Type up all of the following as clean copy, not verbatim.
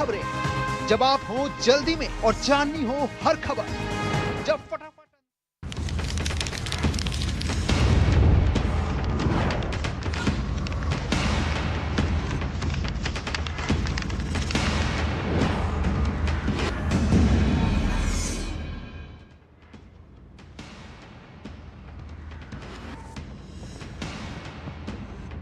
खबरें, जब आप हो जल्दी में और जाननी हो हर खबर, जब फटाफट।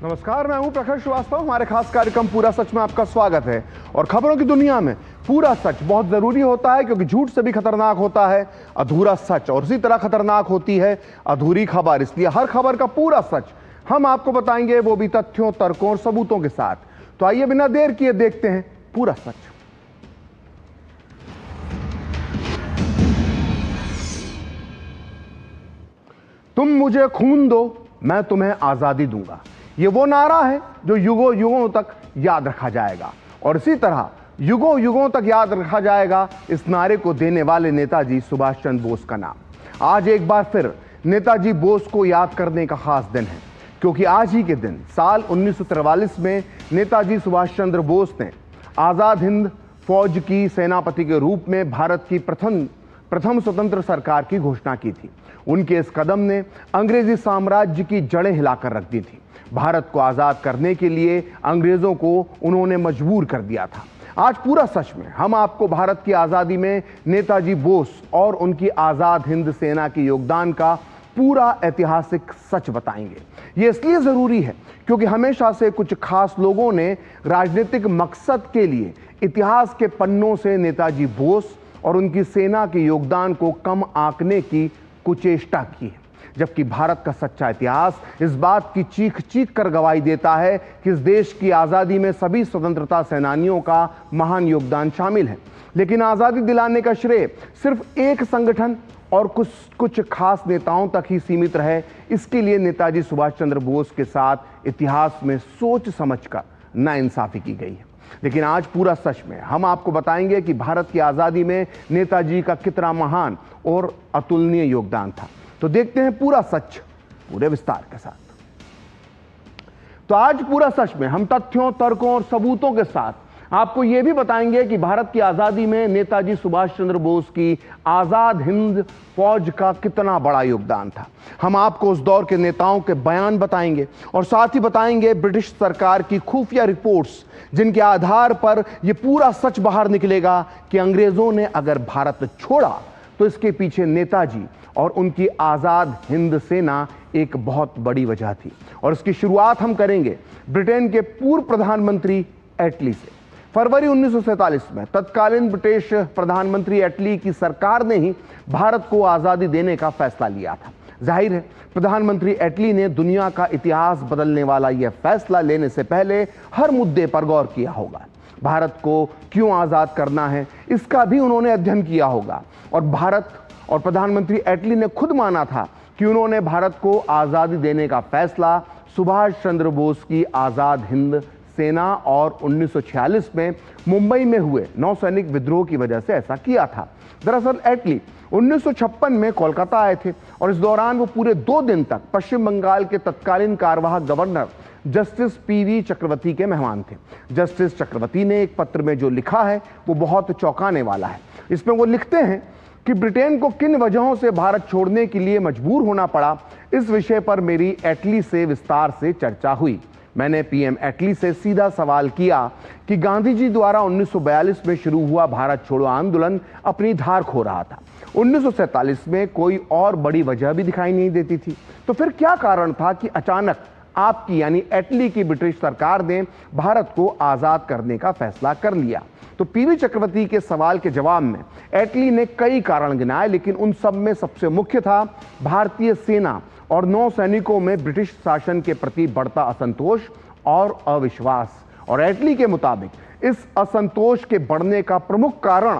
नमस्कार, मैं हूं प्रखर श्रीवास्तव। हमारे खास कार्यक्रम पूरा सच में आपका स्वागत है। और खबरों की दुनिया में पूरा सच बहुत जरूरी होता है, क्योंकि झूठ से भी खतरनाक होता है अधूरा सच, और इसी तरह खतरनाक होती है अधूरी खबर। इसलिए हर खबर का पूरा सच हम आपको बताएंगे, वो भी तथ्यों, तर्कों और सबूतों के साथ। तो आइए बिना देर किए देखते हैं पूरा सच। तुम मुझे खून दो, मैं तुम्हें आजादी दूंगा। ये वो नारा है जो युगों युगों तक याद रखा जाएगा, और इसी तरह युगों युगों तक याद रखा जाएगा इस नारे को देने वाले नेताजी सुभाष चंद्र बोस का नाम। आज एक बार फिर नेताजी बोस को याद करने का खास दिन है, क्योंकि आज ही के दिन साल 1943 में नेताजी सुभाष चंद्र बोस ने आजाद हिंद फौज की सेनापति के रूप में भारत की प्रथम स्वतंत्र सरकार की घोषणा की थी। उनके इस कदम ने अंग्रेजी साम्राज्य की जड़ें हिलाकर रख दी थी। भारत को आजाद करने के लिए अंग्रेजों को उन्होंने मजबूर कर दिया था। आज पूरा सच में हम आपको भारत की आजादी में नेताजी बोस और उनकी आजाद हिंद सेना के योगदान का पूरा ऐतिहासिक सच बताएंगे। ये इसलिए जरूरी है क्योंकि हमेशा से कुछ खास लोगों ने राजनीतिक मकसद के लिए इतिहास के पन्नों से नेताजी बोस और उनकी सेना के योगदान को कम आंकने की कुचेष्टा की है, जबकि भारत का सच्चा इतिहास इस बात की चीख चीख कर गवाही देता है कि इस देश की आज़ादी में सभी स्वतंत्रता सेनानियों का महान योगदान शामिल है। लेकिन आज़ादी दिलाने का श्रेय सिर्फ एक संगठन और कुछ खास नेताओं तक ही सीमित रहे, इसके लिए नेताजी सुभाष चंद्र बोस के साथ इतिहास में सोच समझकर नाइंसाफी की गई है। लेकिन आज पूरा सच में हम आपको बताएंगे कि भारत की आज़ादी में नेताजी का कितना महान और अतुलनीय योगदान था। तो देखते हैं पूरा सच पूरे विस्तार के साथ। तो आज पूरा सच में हम तथ्यों, तर्कों और सबूतों के साथ आपको यह भी बताएंगे कि भारत की आज़ादी में नेताजी सुभाष चंद्र बोस की आज़ाद हिंद फौज का कितना बड़ा योगदान था। हम आपको उस दौर के नेताओं के बयान बताएंगे और साथ ही बताएंगे ब्रिटिश सरकार की खुफिया रिपोर्ट्स, जिनके आधार पर यह पूरा सच बाहर निकलेगा कि अंग्रेजों ने अगर भारत छोड़ा तो इसके पीछे नेताजी और उनकी आज़ाद हिंद सेना एक बहुत बड़ी वजह थी। और इसकी शुरुआत हम करेंगे ब्रिटेन के पूर्व प्रधानमंत्री एटली से। फरवरी 1947 में तत्कालीन ब्रिटिश प्रधानमंत्री एटली की सरकार ने ही भारत को आज़ादी देने का फैसला लिया था। जाहिर है प्रधानमंत्री एटली ने दुनिया का इतिहास बदलने वाला यह फैसला लेने से पहले हर मुद्दे पर गौर किया होगा। भारत को क्यों आज़ाद करना है, इसका भी उन्होंने अध्ययन किया होगा। और प्रधानमंत्री एटली ने खुद माना था कि उन्होंने भारत को आज़ादी देने का फैसला सुभाष चंद्र बोस की आज़ाद हिंद सेना और 1946 में मुंबई में हुए नौसैनिक विद्रोह की वजह से ऐसा किया था। दरअसल एटली 1956 में कोलकाता आए थे और इस दौरान वो पूरे 2 दिन तक पश्चिम बंगाल के तत्कालीन कार्यवाहक गवर्नर जस्टिस पीवी चक्रवर्ती के मेहमान थे। जस्टिस चक्रवर्ती ने एक पत्र में जो लिखा है वो बहुत चौंकाने वाला है। इसमें वो लिखते हैं कि ब्रिटेन को किन वजहों से भारत छोड़ने के लिए मजबूर होना पड़ा, इस विषय पर मेरी एटली से विस्तार से चर्चा हुई। मैंने पीएम एटली से सीधा सवाल किया कि गांधी जी द्वारा 1942 में शुरू हुआ भारत छोड़ो आंदोलन अपनी धार खो रहा था। 1947 में कोई और बड़ी वजह भी दिखाई नहीं देती थी, तो फिर क्या कारण था कि अचानक आपकी यानी एटली की ब्रिटिश सरकार ने भारत को आज़ाद करने का फैसला कर लिया? तो पीवी चक्रवर्ती के सवाल के जवाब में एटली ने कई कारण गिनाए, लेकिन उन सब में सबसे मुख्य था भारतीय सेना और नौसैनिकों में ब्रिटिश शासन के प्रति बढ़ता असंतोष और अविश्वास। और एटली के मुताबिक इस असंतोष के बढ़ने का प्रमुख कारण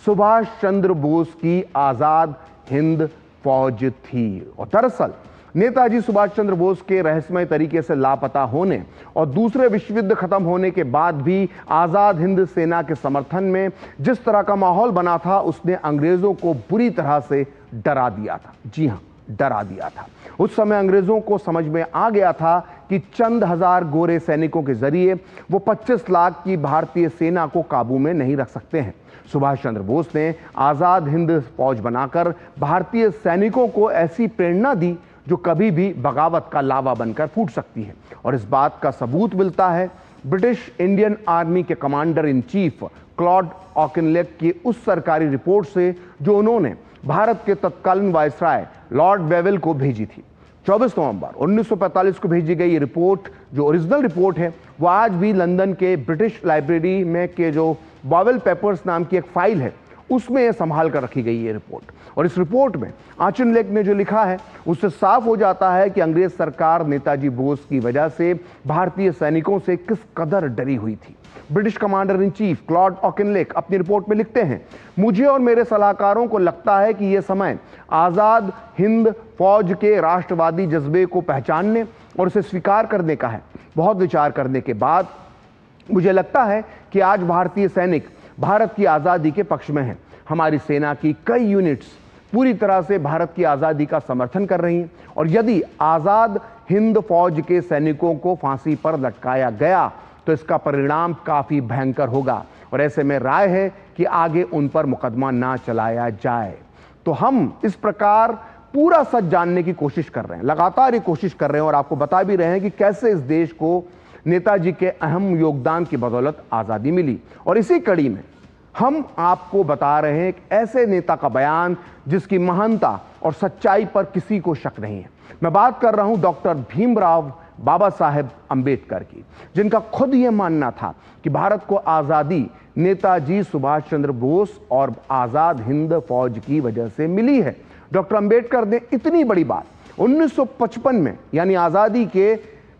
सुभाष चंद्र बोस की आज़ाद हिंद फौज थी। और दरअसल नेताजी सुभाष चंद्र बोस के रहस्यमय तरीके से लापता होने और दूसरे विश्व युद्ध खत्म होने के बाद भी आज़ाद हिंद सेना के समर्थन में जिस तरह का माहौल बना था, उसने अंग्रेजों को बुरी तरह से डरा दिया था। जी हां, डरा दिया था। उस समय अंग्रेजों को समझ में आ गया था कि चंद हजार गोरे सैनिकों के जरिए वो 25 लाख की भारतीय सेना को काबू में नहीं रख सकते हैं। सुभाष चंद्र बोस ने आजाद हिंद फौज बनाकर भारतीय सैनिकों को ऐसी प्रेरणा दी जो कभी भी बगावत का लावा बनकर फूट सकती है। और इस बात का सबूत मिलता है ब्रिटिश इंडियन आर्मी के कमांडर इन चीफ क्लॉड ऑकिनलेक की उस सरकारी रिपोर्ट से जो उन्होंने भारत के तत्कालीन वायसराय लॉर्ड वेवेल को भेजी थी। 24 नवंबर 1945 को भेजी गई ये रिपोर्ट, जो ओरिजिनल रिपोर्ट है, वो आज भी लंदन के ब्रिटिश लाइब्रेरी में के जो वावेल पेपर्स नाम की एक फाइल है उसमें संभाल कर रखी गई ये रिपोर्ट। और इस रिपोर्ट में ऑकिनलेक ने जो लिखा है उससे साफ हो जाता है कि अंग्रेज सरकार नेताजी बोस की वजह से भारतीय सैनिकों से किस कदर डरी हुई थी। British commander in chief Claude Auchinleck अपनी रिपोर्ट में लिखते हैं, मुझे और मेरे सलाहकारों को लगता है कि यह समय आजाद हिंद फौज के राष्ट्रवादी जज्बे को पहचानने और उसे स्वीकार करने का है। बहुत विचार करने के बाद मुझे लगता है कि आज भारतीय सैनिक भारत की आज़ादी के पक्ष में हैं। हमारी सेना की कई यूनिट्स पूरी तरह से भारत की आज़ादी का समर्थन कर रही हैं और यदि आज़ाद हिंद फौज के सैनिकों को फांसी पर लटकाया गया तो इसका परिणाम काफ़ी भयंकर होगा और ऐसे में राय है कि आगे उन पर मुकदमा ना चलाया जाए। तो हम इस प्रकार पूरा सच जानने की कोशिश कर रहे हैं, लगातार ये कोशिश कर रहे हैं और आपको बता भी रहे हैं कि कैसे इस देश को नेताजी के अहम योगदान की बदौलत आज़ादी मिली। और इसी कड़ी में हम आपको बता रहे हैं एक ऐसे नेता का बयान जिसकी महानता और सच्चाई पर किसी को शक नहीं है। मैं बात कर रहा हूं डॉक्टर भीमराव बाबा साहेब अंबेडकर की, जिनका खुद यह मानना था कि भारत को आज़ादी नेताजी सुभाष चंद्र बोस और आज़ाद हिंद फौज की वजह से मिली है। डॉक्टर अंबेडकर ने इतनी बड़ी बात 1955 में यानी आज़ादी के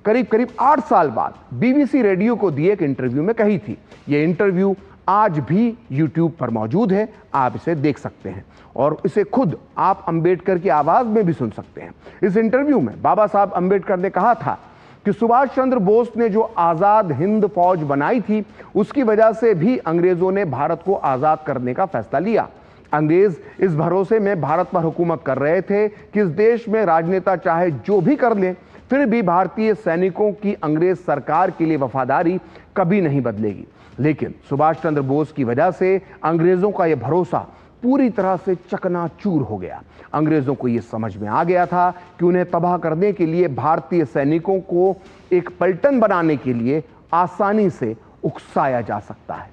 करीब 8 साल बाद BBC रेडियो को दिए एक इंटरव्यू में कही थी। यह इंटरव्यू आज भी YouTube पर मौजूद है, आप इसे देख सकते हैं और इसे खुद आप अंबेडकर की आवाज में भी सुन सकते हैं। इस इंटरव्यू में बाबा साहब अंबेडकर ने कहा था कि सुभाष चंद्र बोस ने जो आज़ाद हिंद फौज बनाई थी उसकी वजह से भी अंग्रेजों ने भारत को आज़ाद करने का फैसला लिया। अंग्रेज इस भरोसे में भारत पर हुकूमत कर रहे थे कि इस देश में राजनेता चाहे जो भी कर लें फिर भी भारतीय सैनिकों की अंग्रेज सरकार के लिए वफादारी कभी नहीं बदलेगी। लेकिन सुभाष चंद्र बोस की वजह से अंग्रेजों का यह भरोसा पूरी तरह से चकनाचूर हो गया। अंग्रेजों को यह समझ में आ गया था कि उन्हें तबाह करने के लिए भारतीय सैनिकों को एक पलटन बनाने के लिए आसानी से उकसाया जा सकता है।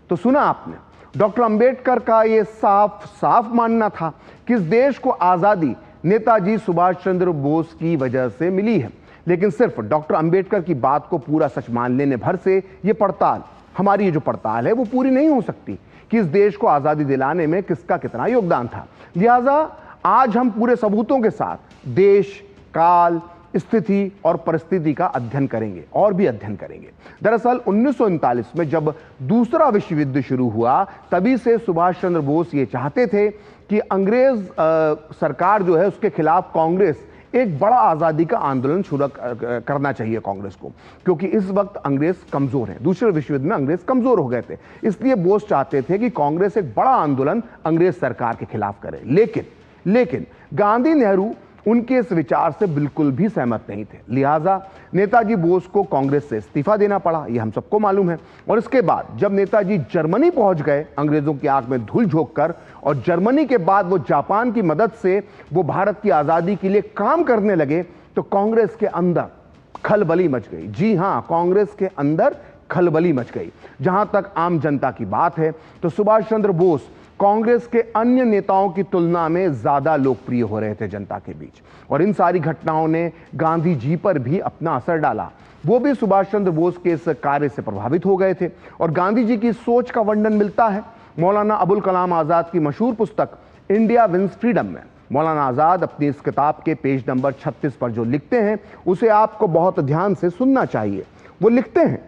तो सुना आपने, डॉक्टर अंबेडकर का यह साफ मानना था कि इस देश को आज़ादी नेताजी सुभाष चंद्र बोस की वजह से मिली है। लेकिन सिर्फ डॉक्टर अंबेडकर की बात को पूरा सच मान लेने भर से ये पड़ताल, हमारी ये जो पड़ताल है वो पूरी नहीं हो सकती कि इस देश को आज़ादी दिलाने में किसका कितना योगदान था। लिहाजा आज हम पूरे सबूतों के साथ देश, काल, स्थिति और परिस्थिति का अध्ययन करेंगे और भी अध्ययन करेंगे। दरअसल 1939 में जब दूसरा विश्व युद्ध शुरू हुआ तभी से सुभाष चंद्र बोस ये चाहते थे कि अंग्रेज सरकार जो है उसके खिलाफ कांग्रेस एक बड़ा आज़ादी का आंदोलन शुरू करना चाहिए कांग्रेस को, क्योंकि इस वक्त अंग्रेज कमज़ोर हैं। दूसरे विश्व युद्ध में अंग्रेज कमज़ोर हो गए थे, इसलिए बोस चाहते थे कि कांग्रेस एक बड़ा आंदोलन अंग्रेज सरकार के खिलाफ करे। लेकिन गांधी नेहरू उनके इस विचार से बिल्कुल भी सहमत नहीं थे। लिहाजा नेताजी बोस को कांग्रेस से इस्तीफा देना पड़ा, यह हम सबको मालूम है। और इसके बाद जब नेताजी जर्मनी पहुंच गए अंग्रेजों की आंख में धूल झोंक कर, और जर्मनी के बाद वो जापान की मदद से वो भारत की आज़ादी के लिए काम करने लगे, तो कांग्रेस के अंदर खलबली मच गई। जी हां, कांग्रेस के अंदर खलबली मच गई। जहां तक आम जनता की बात है तो सुभाष चंद्र बोस कांग्रेस के अन्य नेताओं की तुलना में ज्यादा लोकप्रिय हो रहे थे जनता के बीच, और इन सारी घटनाओं ने गांधी जी पर भी अपना असर डाला। वो भी सुभाष चंद्र बोस के इस कार्य से प्रभावित हो गए थे और गांधी जी की सोच का वर्णन मिलता है मौलाना अबुल कलाम आज़ाद की मशहूर पुस्तक इंडिया विंस फ्रीडम में। मौलाना आज़ाद अपनी इस किताब के पेज नंबर 36 पर जो लिखते हैं उसे आपको बहुत ध्यान से सुनना चाहिए। वो लिखते हैं,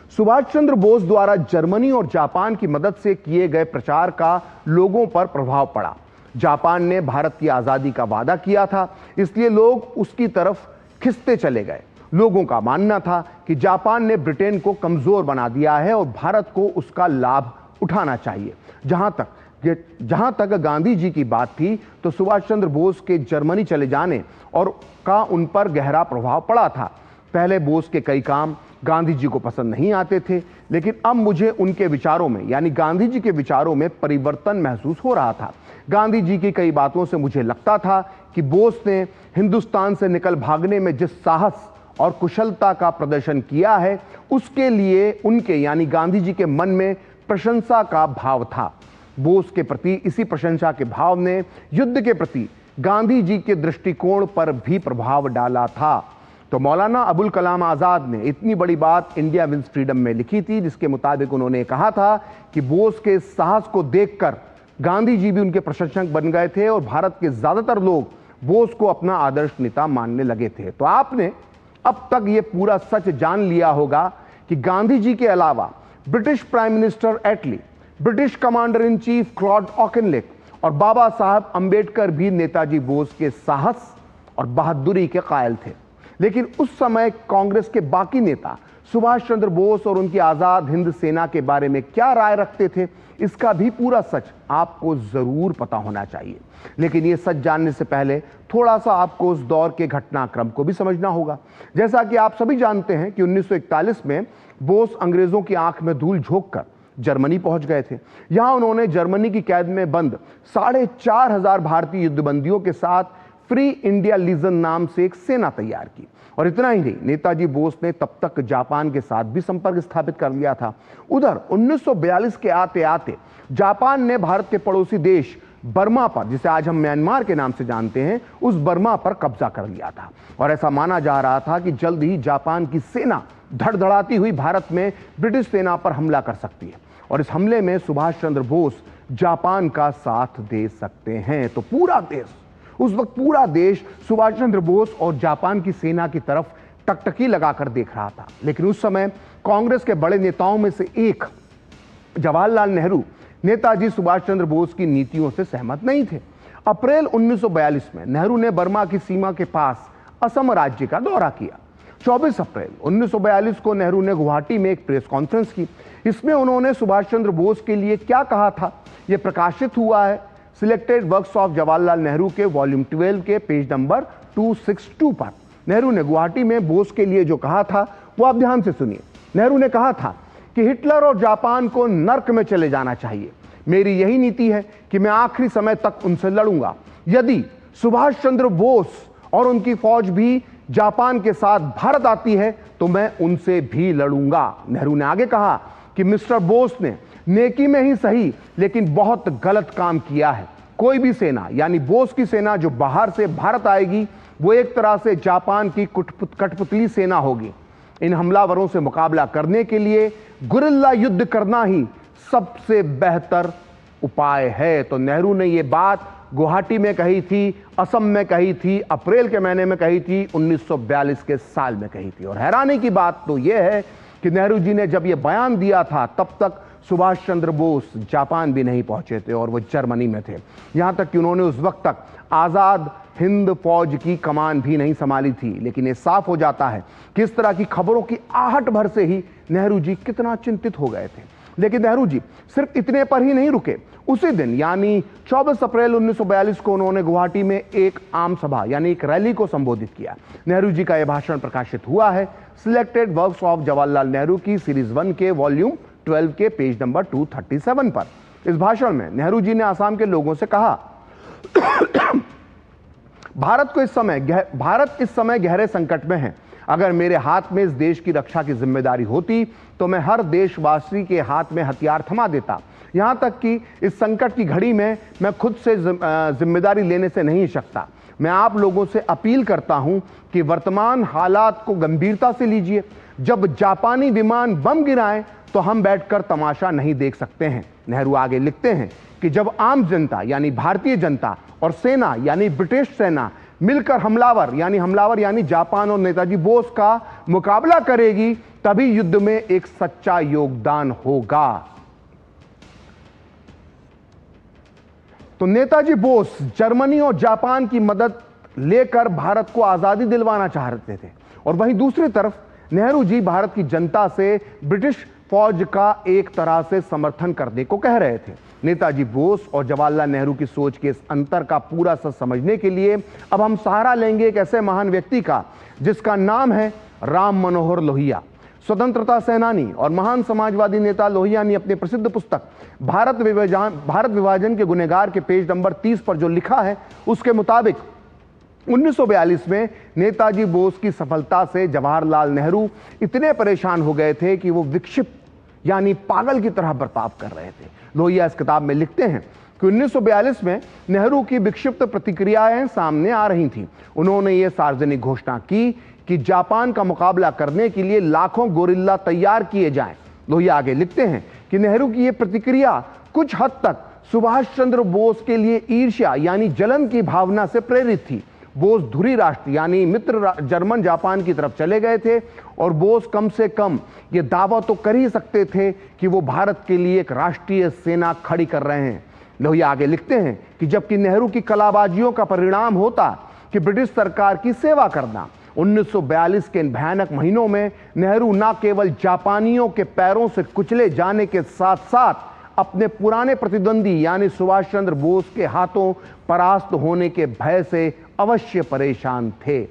सुभाष चंद्र बोस द्वारा जर्मनी और जापान की मदद से किए गए प्रचार का लोगों पर प्रभाव पड़ा। जापान ने भारत की आज़ादी का वादा किया था, इसलिए लोग उसकी तरफ खिसते चले गए। लोगों का मानना था कि जापान ने ब्रिटेन को कमजोर बना दिया है और भारत को उसका लाभ उठाना चाहिए। जहां तक जहां तक गांधी जी की बात थी तो सुभाष चंद्र बोस के जर्मनी चले जाने और का उन पर गहरा प्रभाव पड़ा था। पहले बोस के कई काम गांधी जी को पसंद नहीं आते थे, लेकिन अब मुझे उनके विचारों में यानी गांधी जी के विचारों में परिवर्तन महसूस हो रहा था। गांधी जी की कई बातों से मुझे लगता था कि बोस ने हिंदुस्तान से निकल भागने में जिस साहस और कुशलता का प्रदर्शन किया है, उसके लिए उनके यानी गांधी जी के मन में प्रशंसा का भाव था। बोस के प्रति इसी प्रशंसा के भाव ने युद्ध के प्रति गांधी जी के दृष्टिकोण पर भी प्रभाव डाला था। तो मौलाना अबुल कलाम आजाद ने इतनी बड़ी बात इंडिया विंस फ्रीडम में लिखी थी, जिसके मुताबिक उन्होंने कहा था कि बोस के साहस को देखकर गांधी जी भी उनके प्रशंसक बन गए थे और भारत के ज्यादातर लोग बोस को अपना आदर्श नेता मानने लगे थे। तो आपने अब तक यह पूरा सच जान लिया होगा कि गांधी जी के अलावा British prime minister Attlee, British commander in chief Claude Auchinleck और बाबा साहब अंबेडकर भी नेताजी बोस के साहस और बहादुरी के कायल थे। लेकिन उस समय कांग्रेस के बाकी नेता सुभाष चंद्र बोस और उनकी आजाद हिंद सेना के बारे में क्या राय रखते थे, इसका भी पूरा सच आपको जरूर पता होना चाहिए। लेकिन यह सच जानने से पहले थोड़ा सा आपको उस दौर के घटनाक्रम को भी समझना होगा। जैसा कि आप सभी जानते हैं कि 1941 में बोस अंग्रेजों की आंख में धूल झोंककर जर्मनी पहुंच गए थे। यहां उन्होंने जर्मनी की कैद में बंद 4,500 भारतीय युद्धबंदियों के साथ फ्री इंडिया लीजन नाम से एक सेना तैयार की। और इतना ही नहीं, नेताजी बोस ने तब तक जापान के साथ भी संपर्क स्थापित कर लिया था। उधर 1942 के आते आते जापान ने भारत के पड़ोसी देश बर्मा पर, जिसे आज हम म्यांमार के नाम से जानते हैं, उस बर्मा पर कब्जा कर लिया था। और ऐसा माना जा रहा था कि जल्द ही जापान की सेना धड़धड़ाती हुई भारत में ब्रिटिश सेना पर हमला कर सकती है और इस हमले में सुभाष चंद्र बोस जापान का साथ दे सकते हैं। तो पूरा देश, उस वक्त पूरा देश सुभाष चंद्र बोस और जापान की सेना की तरफ टकटकी लगाकर देख रहा था। लेकिन उस समय कांग्रेस के बड़े नेताओं में से एक जवाहरलाल नेहरू नेताजी सुभाष चंद्र बोस की नीतियों से सहमत नहीं थे। अप्रैल 1942 में नेहरू ने बर्मा की सीमा के पास असम राज्य का दौरा किया। 24 अप्रैल 1942 को नेहरू ने गुवाहाटी में एक प्रेस कॉन्फ्रेंस की। इसमें उन्होंने सुभाष चंद्र बोस के लिए क्या कहा था, यह प्रकाशित हुआ है selected works of Jawaharlal Nehru के वॉल्यूम 12 के पेज नंबर 262 पर। नेहरू ने गुवाहाटी में बोस के लिए जो कहा था वो आप ध्यान से सुनिए। नेहरू ने कहा था कि हिटलर और जापान को नर्क में चले जाना चाहिए। मेरी यही नीति है कि मैं आखिरी समय तक उनसे लड़ूंगा। यदि सुभाष चंद्र बोस और उनकी फौज भी जापान के साथ भारत आती है तो मैं उनसे भी लड़ूंगा। नेहरू ने आगे कहा कि मिस्टर बोस ने नेकी में ही सही लेकिन बहुत गलत काम किया है। कोई भी सेना यानी बोस की सेना जो बाहर से भारत आएगी वो एक तरह से जापान की कठपुतली सेना होगी। इन हमलावरों से मुकाबला करने के लिए गुरिल्ला युद्ध करना ही सबसे बेहतर उपाय है। तो नेहरू ने यह बात गुवाहाटी में कही थी, असम में कही थी, अप्रैल के महीने में कही थी, 1942 के साल में कही थी। और हैरानी की बात तो यह है कि नेहरू जी ने जब यह बयान दिया था तब तक सुभाष चंद्र बोस जापान भी नहीं पहुंचे थे और वो जर्मनी में थे। यहां तक कि उन्होंने उस वक्त तक आजाद हिंद फौज की कमान भी नहीं संभाली थी। लेकिन ये साफ हो जाता है कि इस तरह की खबरों की आहट भर से ही नेहरू जी कितना चिंतित हो गए थे। लेकिन नेहरू जी सिर्फ इतने पर ही नहीं रुके। उसी दिन यानी 24 अप्रैल 1942 को उन्होंने गुवाहाटी में एक आम सभा यानी एक रैली को संबोधित किया। नेहरू जी का यह भाषण प्रकाशित हुआ है selected works of Jawaharlal Nehru की सीरीज 1 के वॉल्यूम 12 के पेज नंबर 237 पर। इस भाषण में नेहरू जी ने आसाम के लोगों से कहा, भारत इस समय गहरे संकट में है। अगर मेरे हाथ में इस देश की रक्षा की जिम्मेदारी होती तो मैं हर देशवासी के हाथ में हथियार थमा देता। यहां तक कि इस संकट की घड़ी में मैं खुद से जिम्मेदारी लेने से नहीं सकता। मैं आप लोगों से अपील करता हूं कि वर्तमान हालात को गंभीरता से लीजिए। जब जापानी विमान बम गिराएं तो हम बैठकर तमाशा नहीं देख सकते हैं। नेहरू आगे लिखते हैं कि जब आम जनता यानी भारतीय जनता और सेना यानी ब्रिटिश सेना मिलकर हमलावर यानी जापान और नेताजी बोस का मुकाबला करेगी तभी युद्ध में एक सच्चा योगदान होगा। तो नेताजी बोस जर्मनी और जापान की मदद लेकर भारत को आजादी दिलवाना चाहते थे और वहीं दूसरी तरफ नेहरू जी भारत की जनता से ब्रिटिश फौज का एक तरह से समर्थन करने को कह रहे थे। नेताजी बोस और जवाहरलाल नेहरू की सोच के इस अंतर का पूरा सच समझने के लिए अब हम सहारा लेंगे एक ऐसे महान व्यक्ति का जिसका नाम है राम मनोहर लोहिया। स्वतंत्रता सेनानी और महान समाजवादी नेता लोहिया ने अपनी प्रसिद्ध पुस्तक भारत विभाजन के गुनहगार के पेज नंबर 30 पर जो लिखा है उसके मुताबिक 1942 में नेताजी बोस की सफलता से जवाहरलाल नेहरू इतने परेशान हो गए थे कि वो विक्षिप्त यानी पागल की तरह बर्ताव कर रहे थे। लोहिया इस किताब में लिखते हैं कि 1942 में नेहरू की विक्षिप्त प्रतिक्रियाएं सामने आ रही थीं। उन्होंने ये सार्वजनिक घोषणा की कि जापान का मुकाबला करने के लिए लाखों गोरिल्ला तैयार किए जाएं। लोहिया आगे लिखते हैं कि नेहरू की यह प्रतिक्रिया कुछ हद तक सुभाष चंद्र बोस के लिए ईर्ष्या यानी जलन की भावना से प्रेरित थी। बोस धुरी राष्ट्र यानी मित्र जर्मन जापान की तरफ चले गए थे और बोस कम से कम ये दावा तो कर ही सकते थे कि वो भारत के लिए एक राष्ट्रीय सेना खड़ी कर रहे हैं। लोहिया आगे लिखते हैं कि जबकि नेहरू की कलाबाजियों का परिणाम होता कि ब्रिटिश सरकार की सेवा करना। 1942 के इन भयानक महीनों में नेहरू न केवल जापानियों के पैरों से कुचले जाने के साथ साथ अपने पुराने प्रतिद्वंदी यानी सुभाष चंद्र बोस के हाथों परास्त होने के भय से अवश्य परेशान थे।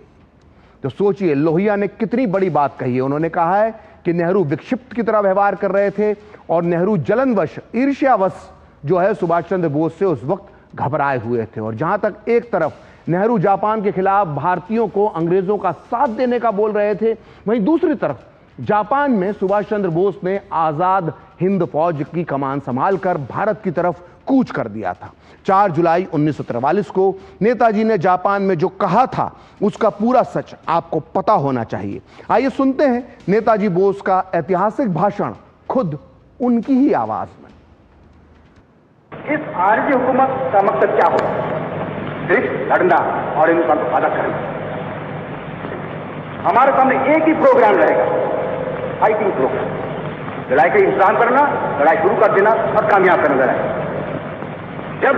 तो सोचिए लोहिया ने कितनी बड़ी बात कही है। उन्होंने कहा है कि नेहरू विक्षिप्त की तरह व्यवहार कर रहे थे और नेहरू जलनवश ईर्ष्यावश जो है सुभाष चंद्र बोस से उस वक्त घबराए हुए थे। और जहां तक एक तरफ नेहरू जापान के खिलाफ भारतीयों को अंग्रेजों का साथ देने का बोल रहे थे, वहीं दूसरी तरफ जापान में सुभाष चंद्र बोस ने आजाद हिंद फौज की कमान संभालकर भारत की तरफ कूच कर दिया था। 4 जुलाई 1943 को नेताजी ने जापान में जो कहा था उसका पूरा सच आपको पता होना चाहिए। आइए सुनते हैं नेताजी बोस का ऐतिहासिक भाषण खुद उनकी ही आवाज में। इस आरजी हुकूमत का मकसद क्या होगा? सिर्फ लड़ना और हिंदुस्तान को आजाद करना। हमारे सामने एक ही प्रोग्राम रहेगा, फाइटिंग प्रोग्राम। लड़ाई का इंतजाम करना, लड़ाई शुरू कर देना और कामयाब करना लड़ाई। जब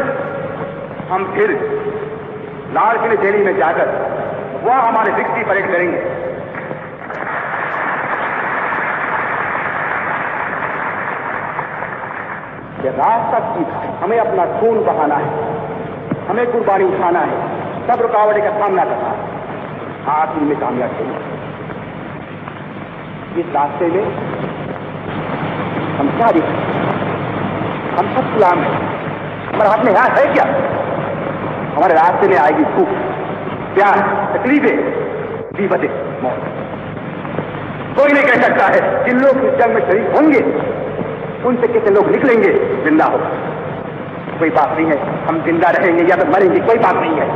हम फिर लाल किले दिल्ली में जाकर वह हमारे विक्ट्री परेड करेंगे, यह रास्ता सीधा है। हमें अपना खून बहाना है, हमें कुर्बानी उठाना है, सब रुकावटें का सामना करना है, आखिर में कामयाब होना। इस रास्ते में हम क्या देखें? हम सब गुलाम हैं। हमारे हाथ में यहाँ है क्या? हमारे रास्ते में आएगी भूख, प्यार, तकलीफें, विपदें, मौत। कोई नहीं कह सकता है जिन लोग इस जंग में शरीक होंगे उनसे कितने लोग निकलेंगे जिंदा होगा। कोई बात नहीं है हम जिंदा रहेंगे या तो मरेंगे, कोई बात नहीं है।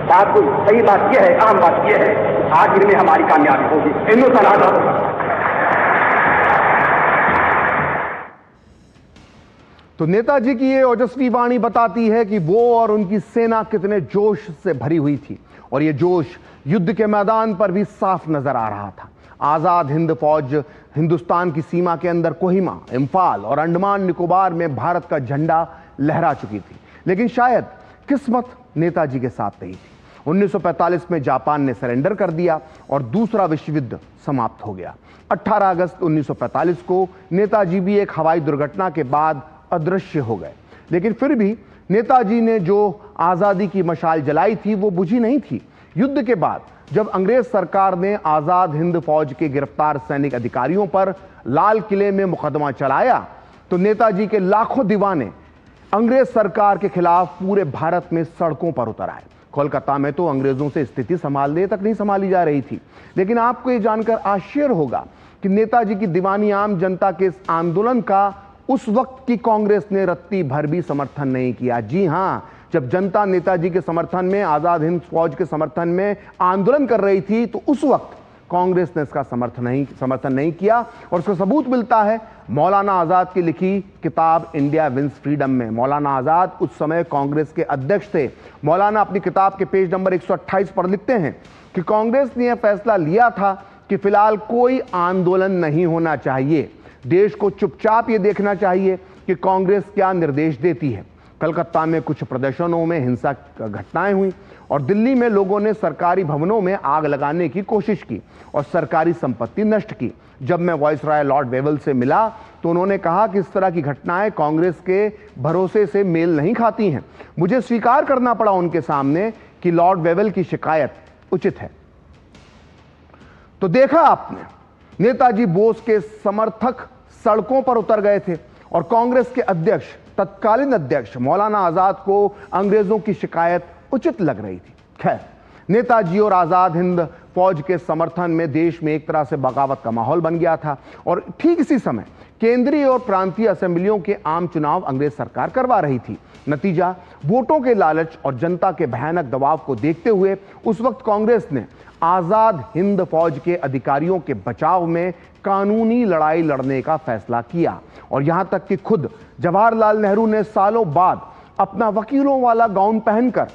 बात कोई सही बात यह है, अहम बात यह है, आखिर में हमारी कामयाबी होगी, हिंदुस्तान आजाद होगा। तो नेताजी की ये ओजस्वी वाणी बताती है कि वो और उनकी सेना कितने जोश से भरी हुई थी और ये जोश युद्ध के मैदान पर भी साफ नजर आ रहा था। आजाद हिंद फौज हिंदुस्तान की सीमा के अंदर कोहिमा, इम्फाल और अंडमान निकोबार में भारत का झंडा लहरा चुकी थी, लेकिन शायद किस्मत नेताजी के साथ नहीं थी। 1945 में जापान ने सरेंडर कर दिया और दूसरा विश्व युद्ध समाप्त हो गया। 18 अगस्त 1945 को नेताजी भी एक हवाई दुर्घटना के बाद अदृश्य हो गए, लेकिन फिर भी नेताजी ने जो आजादी की मशाल जलाई थी वो बुझी नहीं थी। युद्ध के बाद जब अंग्रेज सरकार ने आजाद हिंद फौज के गिरफ्तार सैनिक अधिकारियों पर लाल किले में मुकदमा चलाया तो नेताजी के लाखों दीवाने अंग्रेज सरकार के खिलाफ पूरे भारत में सड़कों पर उतर आए। कोलकाता में तो अंग्रेजों से स्थिति संभालने तक नहीं संभाली जा रही थी। लेकिन आपको यह जानकर आश्चर्य होगा कि नेताजी की दीवानी आम जनता के इस आंदोलन का उस वक्त की कांग्रेस ने रत्ती भर भी समर्थन नहीं किया। जी हां, जब जनता नेताजी के समर्थन में, आजाद हिंद फौज के समर्थन में आंदोलन कर रही थी तो उस वक्त कांग्रेस ने इसका समर्थन नहीं किया। और उसका सबूत मिलता है मौलाना आजाद की लिखी किताब इंडिया विंस फ्रीडम में। मौलाना आजाद उस समय कांग्रेस के अध्यक्ष थे। मौलाना अपनी किताब के पेज नंबर 128 पर लिखते हैं कि कांग्रेस ने यह फैसला लिया था कि फिलहाल कोई आंदोलन नहीं होना चाहिए, देश को चुपचाप ये देखना चाहिए कि कांग्रेस क्या निर्देश देती है। कलकत्ता में कुछ प्रदर्शनों में हिंसा घटनाएं हुई और दिल्ली में लोगों ने सरकारी भवनों में आग लगाने की कोशिश की और सरकारी संपत्ति नष्ट की। जब मैं वायसराय लॉर्ड वेवल से मिला तो उन्होंने कहा कि इस तरह की घटनाएं कांग्रेस के भरोसे से मेल नहीं खाती हैं। मुझे स्वीकार करना पड़ा उनके सामने कि लॉर्ड वेवल की शिकायत उचित है। तो देखा आपने, नेताजी बोस के समर्थक सड़कों पर उतर गए थे और कांग्रेस के अध्यक्ष, तत्कालीन अध्यक्ष मौलाना आजाद को अंग्रेजों की शिकायत उचित लग रही थी। खैर, नेताजी और आजाद हिंद फौज के समर्थन में देश में एक तरह से बगावत का माहौल बन गया था और ठीक इसी समय केंद्रीय और प्रांतीय असेंबलियों के आम चुनाव अंग्रेज सरकार करवा रही थी। नतीजा, वोटों के लालच और जनता के भयानक दबाव को देखते हुए उस वक्त कांग्रेस ने आजाद हिंद फौज के अधिकारियों के बचाव में कानूनी लड़ाई लड़ने का फैसला किया और यहां तक कि खुद जवाहरलाल नेहरू ने सालों बाद अपना वकीलों वाला गाउन पहनकर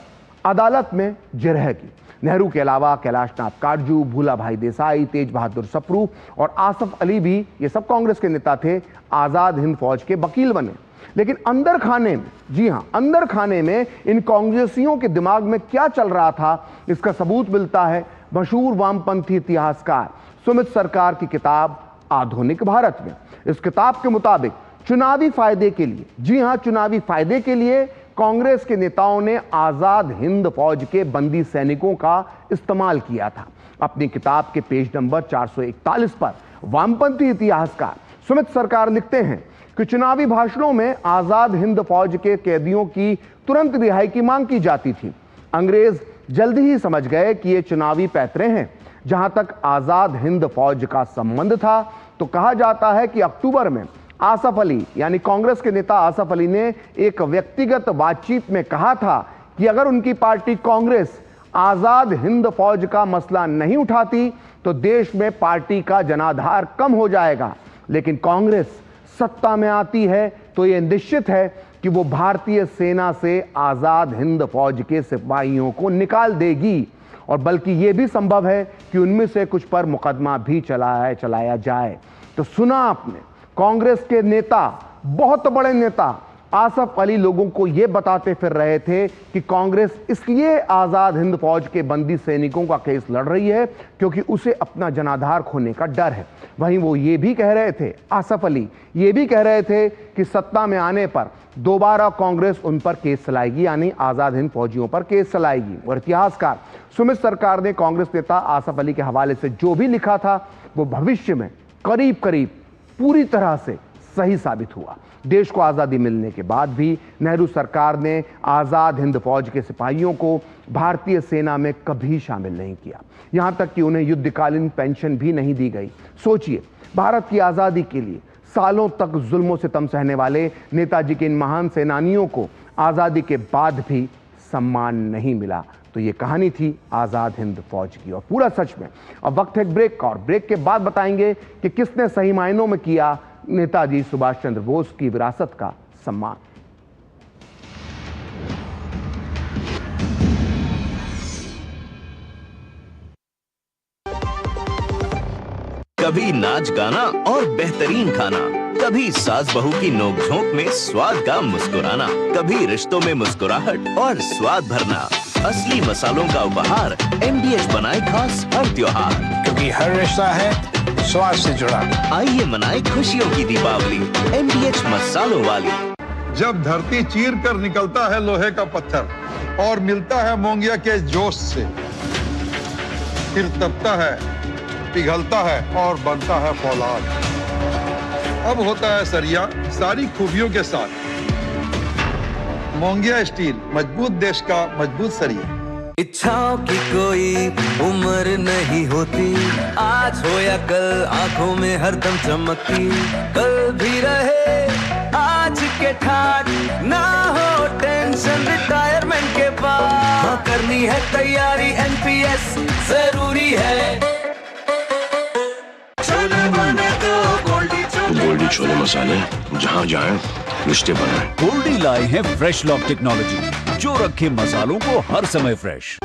अदालत में जिरह की। नेहरू के अलावा कैलाशनाथ काटजू, भूला भाई देसाई, तेज बहादुर सप्रू और आसफ अली भी, ये सब कांग्रेस के नेता थे, आजाद हिंद फौज के वकील बने। लेकिन अंदर खाने में, जी हां, अंदर खाने में इन कांग्रेसियों के दिमाग में क्या चल रहा था, इसका सबूत मिलता है मशहूर वामपंथी इतिहासकार सुमित सरकार की किताब आधुनिक भारत में। इस किताब के मुताबिक चुनावी फायदे के लिए, जी हां, चुनावी फायदे के लिए कांग्रेस के नेताओं ने आजाद हिंद फौज के बंदी सैनिकों का इस्तेमाल किया था। अपनी किताब के पेज नंबर 441 पर वामपंथी इतिहासकार सुमित सरकार लिखते हैं कि चुनावी भाषणों में आजाद हिंद फौज के कैदियों की तुरंत रिहाई की मांग की जाती थी। अंग्रेज जल्दी ही समझ गए कि ये चुनावी पैतरे हैं। जहां तक आजाद हिंद फौज का संबंध था तो कहा जाता है कि अक्टूबर में आसफ अली, यानी कांग्रेस के नेता आसफ अली ने एक व्यक्तिगत बातचीत में कहा था कि अगर उनकी पार्टी कांग्रेस आजाद हिंद फौज का मसला नहीं उठाती तो देश में पार्टी का जनाधार कम हो जाएगा। लेकिन कांग्रेस सत्ता में आती है तो यह निश्चित है कि वो भारतीय सेना से आजाद हिंद फौज के सिपाहियों को निकाल देगी और बल्कि यह भी संभव है कि उनमें से कुछ पर मुकदमा भी चलाया जाए। तो सुना आपने, कांग्रेस के नेता, बहुत बड़े नेता आसफ अली लोगों को यह बताते फिर रहे थे कि कांग्रेस इसलिए आजाद हिंद फौज के बंदी सैनिकों का केस लड़ रही है क्योंकि उसे अपना जनाधार खोने का डर है। वहीं वो ये भी कह रहे थे, आसफ अली ये भी कह रहे थे कि सत्ता में आने पर दोबारा कांग्रेस उन पर केस चलाएगी, यानी आजाद हिंद फौजियों पर केस चलाएगी। और इतिहासकार सुमित सरकार ने कांग्रेस नेता आसफ अली के हवाले से जो भी लिखा था वो भविष्य में करीब करीब पूरी तरह से सही साबित हुआ। देश को आज़ादी मिलने के बाद भी नेहरू सरकार ने आज़ाद हिंद फौज के सिपाहियों को भारतीय सेना में कभी शामिल नहीं किया, यहां तक कि उन्हें युद्धकालीन पेंशन भी नहीं दी गई। सोचिए, भारत की आज़ादी के लिए सालों तक जुल्म सितम सहने वाले नेताजी के इन महान सेनानियों को आज़ादी के बाद भी सम्मान नहीं मिला। तो ये कहानी थी आज़ाद हिंद फौज की और पूरा सच में। अब वक्त है एक ब्रेक का और ब्रेक के बाद बताएंगे कि किसने सही मायनों में किया नेताजी सुभाष चंद्र बोस की विरासत का सम्मान। कभी नाच गाना और बेहतरीन खाना, कभी सास बहू की नोक-झोंक में स्वाद का मुस्कुराना, कभी रिश्तों में मुस्कुराहट और स्वाद भरना। असली मसालों का उपहार MDH बनाए खास हर त्योहार, क्योंकि हर रिश्ता है स्वाद से जुड़ा। आइए मनाए खुशियों की दीपावली MDH मसालों वाली। जब धरती चीर कर निकलता है लोहे का पत्थर और मिलता है मोंगिया के जोश से, फिर तपता है, पिघलता है और बनता है फौलाद। अब होता है सरिया सारी खूबियों के साथ। मोंगिया स्टील, मजबूत देश का मजबूत सरिया। इच्छाओं की कोई उम्र नहीं होती, आज हो या कल आंखों में हरदम चमकती। कल भी रहे आज के ठाट, ना हो टेंशन रिटायरमेंट के बाद। हाँ, करनी है तैयारी NPS जरूरी है। छोले बने तो गोल्डी छोले मसाले, जहाँ जाए रिश्ते बनाए। गोल्डी लाए हैं फ्रेश लॉक टेक्नोलॉजी, जो रखे मसालों को हर समय फ्रेश।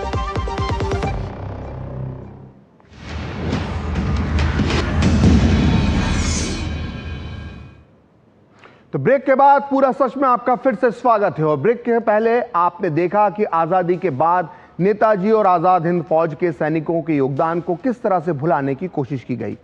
तो ब्रेक के बाद पूरा सच में आपका फिर से स्वागत है। और ब्रेक के पहले आपने देखा कि आजादी के बाद नेताजी और आजाद हिंद फौज के सैनिकों के योगदान को किस तरह से भुलाने की कोशिश की गई।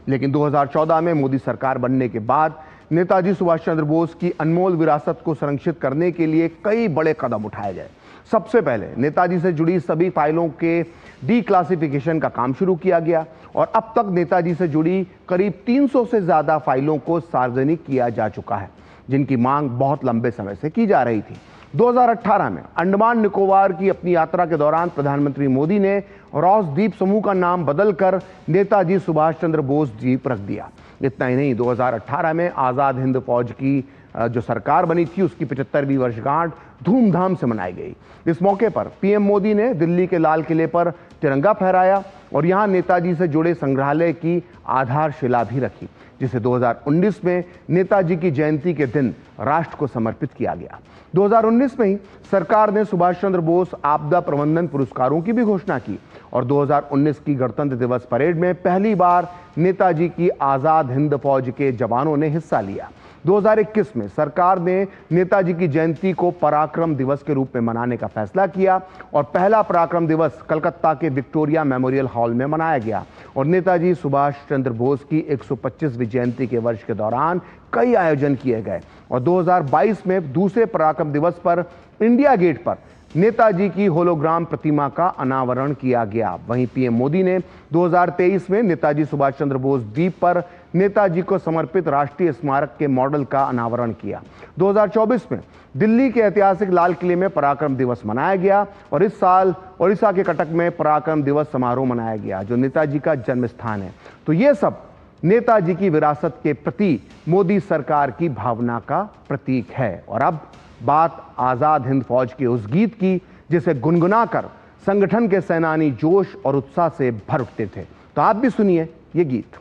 लेकिन 2014 में मोदी सरकार बनने के बाद नेताजी सुभाष चंद्र बोस की अनमोल विरासत को संरक्षित करने के लिए कई बड़े कदम उठाए गए। सबसे पहले नेताजी से जुड़ी सभी फाइलों के डीक्लासिफिकेशन का काम शुरू किया गया और अब तक नेताजी से जुड़ी करीब 300 से ज्यादा फाइलों को सार्वजनिक किया जा चुका है, जिनकी मांग बहुत लंबे समय से की जा रही थी। 2018 में अंडमान निकोबार की अपनी यात्रा के दौरान प्रधानमंत्री मोदी ने रॉस द्वीप समूह का नाम बदलकर नेताजी सुभाष चंद्र बोस द्वीप रख दिया। इतना ही नहीं, 2018 में आजाद हिंद फौज की जो सरकार बनी थी उसकी 75वीं वर्षगांठ धूमधाम से मनाई गई। इस मौके पर पीएम मोदी ने दिल्ली के लाल किले पर तिरंगा फहराया और यहां नेताजी से जुड़े संग्रहालय की आधारशिला भी रखी, जिसे 2019 में नेताजी की जयंती के दिन राष्ट्र को समर्पित किया गया। 2019 में ही सरकार ने सुभाष चंद्र बोस आपदा प्रबंधन पुरस्कारों की भी घोषणा की और 2019 की गणतंत्र दिवस परेड में पहली बार नेताजी की आजाद हिंद फौज के जवानों ने हिस्सा लिया। 2021 में सरकार ने नेताजी की जयंती को पराक्रम दिवस के रूप में मनाने का फैसला किया और पहला पराक्रम दिवस कलकत्ता के विक्टोरिया मेमोरियल हॉल में मनाया गया और नेताजी सुभाष चंद्र बोस की 125वीं जयंती के वर्ष के दौरान कई आयोजन किए गए और 2022 में दूसरे पराक्रम दिवस पर इंडिया गेट पर नेताजी की होलोग्राम प्रतिमा का अनावरण किया गया। वहीं पीएम मोदी ने 2023 में नेताजी सुभाष चंद्र बोस द्वीप पर नेताजी को समर्पित राष्ट्रीय स्मारक के मॉडल का अनावरण किया। 2024 में दिल्ली के ऐतिहासिक लाल किले में पराक्रम दिवस मनाया गया और इस साल ओडिशा के कटक में पराक्रम दिवस समारोह मनाया गया, जो नेताजी का जन्म स्थान है। तो ये सब नेताजी की विरासत के प्रति मोदी सरकार की भावना का प्रतीक है। और अब बात आजाद हिंद फौज के उस गीत की जिसे गुनगुनाकर संगठन के सेनानी जोश और उत्साह से भर उठते थे। तो आप भी सुनिए ये गीत।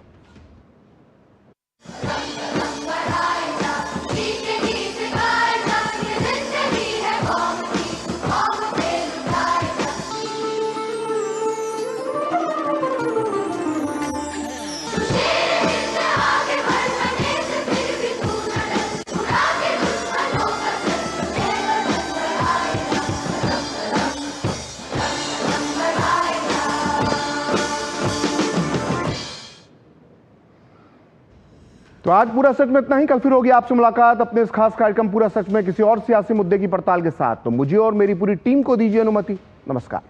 तो आज पूरा सच में इतना ही। कल फिर होगी आपसे मुलाकात अपने इस खास कार्यक्रम पूरा सच में किसी और सियासी मुद्दे की पड़ताल के साथ। तो मुझे और मेरी पूरी टीम को दीजिए अनुमति। नमस्कार।